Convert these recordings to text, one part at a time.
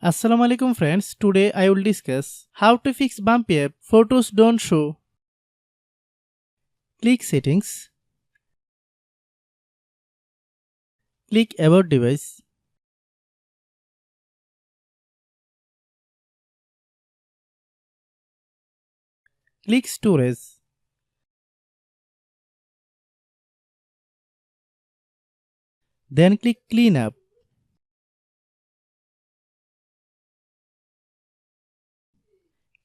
Assalamu alaikum friends, today I will discuss how to fix Bumpy app photos don't show. Click settings, click about device, click storage, then click clean up.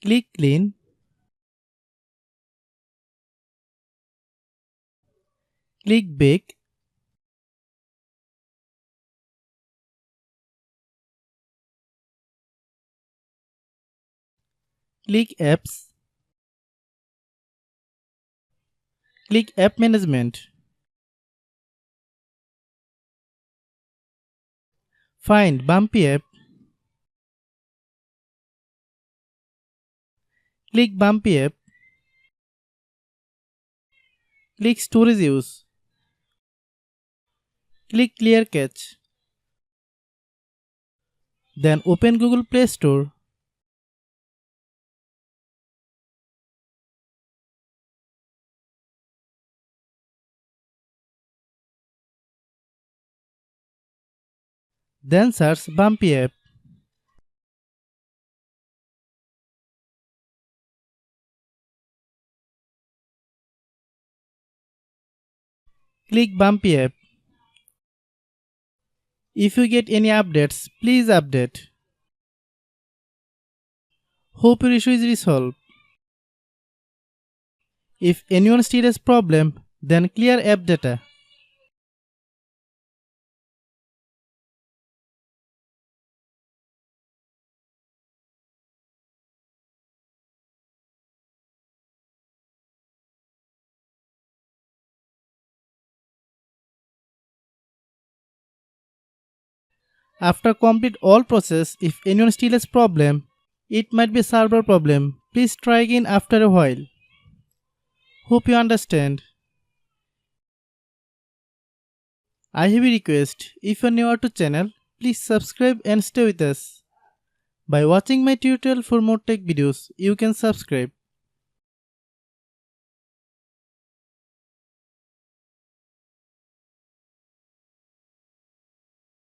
Click clean, click bake, click apps, click app management. Find Bumpy app, click Bumpy app, click storage use, click clear cache. Then open Google Play Store. Then search Bumpy app. Click Bumpy app. If you get any updates, please update. Hope your issue is resolved. If anyone still has problem, then clear app data. After complete all process, if anyone still has problem, it might be server problem. Please try again after a while. Hope you understand. I have a request. If you are new to channel, please subscribe and stay with us. By watching my tutorial for more tech videos, you can subscribe.